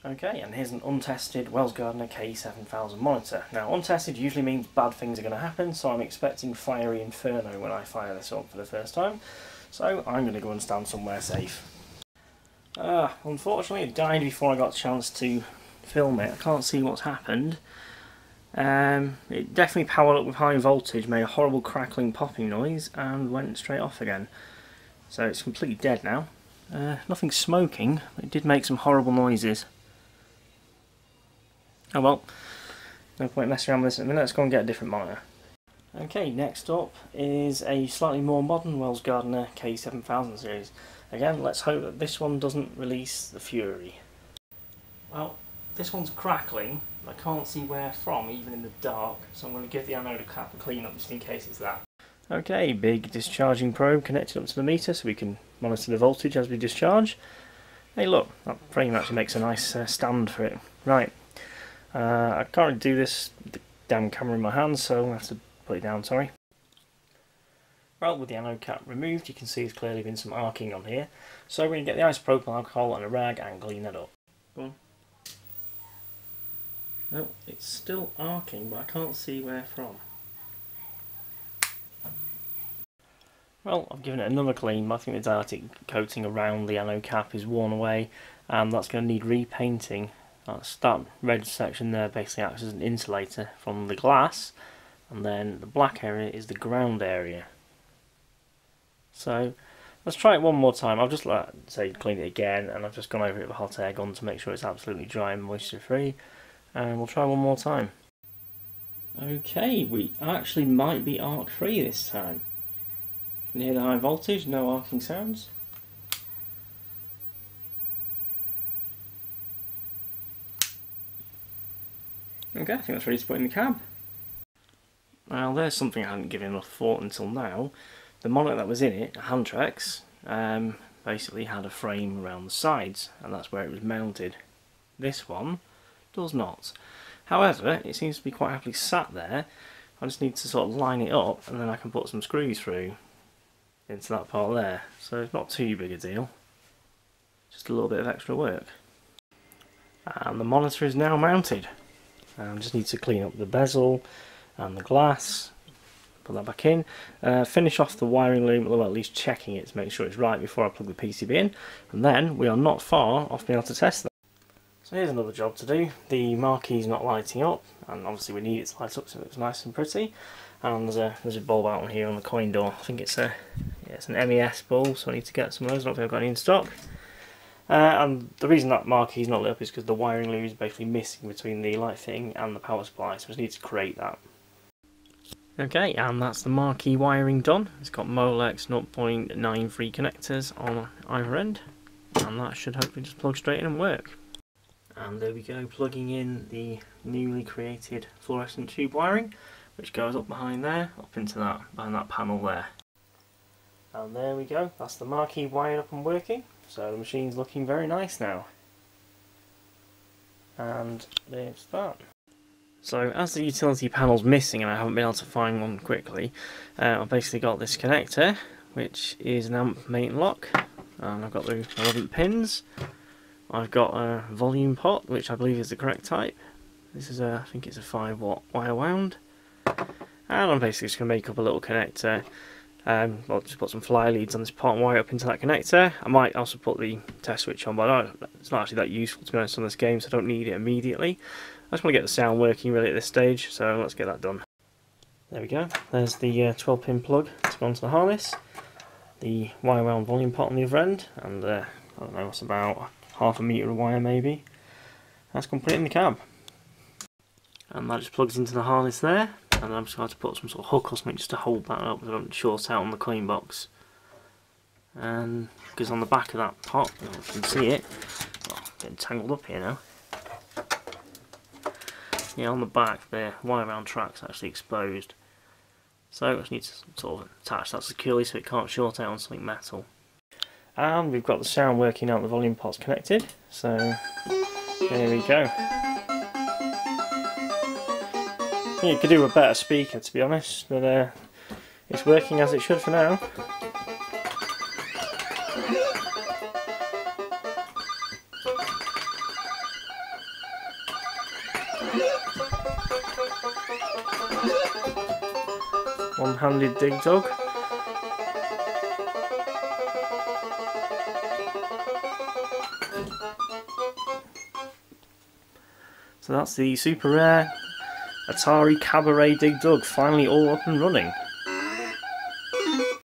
Okay, and here's an untested Wells Gardner K7000 monitor. Now, untested usually means bad things are going to happen, so I'm expecting fiery inferno when I fire this up for the first time. So I'm going to go and stand somewhere safe. Unfortunately it died before I got a chance to film it. I can't see what's happened. It definitely powered up with high voltage, made a horrible crackling popping noise and went straight off again. So it's completely dead now. Nothing smoking, but it did make some horrible noises. Oh well, no point messing around with this in a minute, let's go and get a different monitor. Okay, next up is a slightly more modern Wells Gardner K7000 series. Again, let's hope that this one doesn't release the fury. Well, this one's crackling, I can't see where from, even in the dark, so I'm going to give the anode cap a clean up just in case it's that. Okay, big discharging probe connected up to the meter so we can monitor the voltage as we discharge. Hey look, that frame actually makes a nice stand for it. Right, I can't really do this with the damn camera in my hand, so I have to put it down, sorry. Well, with the anode cap removed, you can see there's clearly been some arcing on here. So we're going to get the isopropyl alcohol and a rag and clean that up. Go on. No, it's still arcing, but I can't see where from. Well, I've given it another clean, but I think the dielectric coating around the anode cap is worn away, and that's going to need repainting. That red section there basically acts as an insulator from the glass, and then the black area is the ground area. So let's try it one more time. I've just cleaned it again, and I've just gone over it with a hot air gun to make sure it's absolutely dry and moisture free, and we'll try one more time. Okay, we actually might be arc free this time. You can hear the high voltage, no arcing sounds. Okay, I think that's ready to put in the cab. Well, there's something I hadn't given enough thought until now. The monitor that was in it, a Handtrex, basically had a frame around the sides, and that's where it was mounted. This one does not. However, it seems to be quite happily sat there. I just need to sort of line it up, and then I can put some screws through into that part there. So it's not too big a deal. Just a little bit of extra work. And the monitor is now mounted. Just need to clean up the bezel and the glass. Put that back in. Finish off the wiring loom, or at least checking it to make sure it's right before I plug the PCB in. And then we are not far off being able to test that. So here's another job to do. The marquee's not lighting up, and obviously we need it to light up so it looks nice and pretty. And there's a bulb out on here on the coin door. I think it's it's an MES bulb, so I need to get some of those. I don't think I've got any in stock. And the reason that marquee's not lit up is because the wiring loom is basically missing between the light fitting and the power supply, so I just need to create that. Okay, and that's the marquee wiring done. It's got Molex 0.93 connectors on either end, and that should hopefully just plug straight in and work. And there we go, plugging in the newly created fluorescent tube wiring, which goes up behind there, up into that, behind that panel there. And there we go, that's the marquee wired up and working, so the machine's looking very nice now. And there's that. So as the utility panel's missing and I haven't been able to find one quickly, I've basically got this connector, which is an amp main lock, and I've got the relevant pins. I've got a volume pot, which I believe is the correct type. This is I think it's a 5-watt wire wound. And I'm basically just going to make up a little connector. I'll just put some fly leads on this pot and wire up into that connector. I might also put the test switch on, but it's not actually that useful to be honest on this game, so I don't need it immediately. I just want to get the sound working really at this stage, so let's get that done. There we go, there's the 12-pin plug to go onto the harness. The wire wound volume pot on the other end, and I don't know, it's about half a metre of wire maybe. Let's go and put it in the cab. And that just plugs into the harness there, and I'm just going to have to put some sort of hook or something just to hold that up so I don't short out on the coin box. And because on the back of that pot, I don't know if you can see it, oh, getting tangled up here now. Yeah, on the back the wire wound track's actually exposed. So I just need to sort of attach that securely so it can't short out on something metal. And we've got the sound working out, the volume pot's connected, so there we go. Yeah, you could do a better speaker to be honest, but it's working as it should for now. One-handed dig dug. So that's the super rare Atari Cabaret Dig Dug, finally all up and running.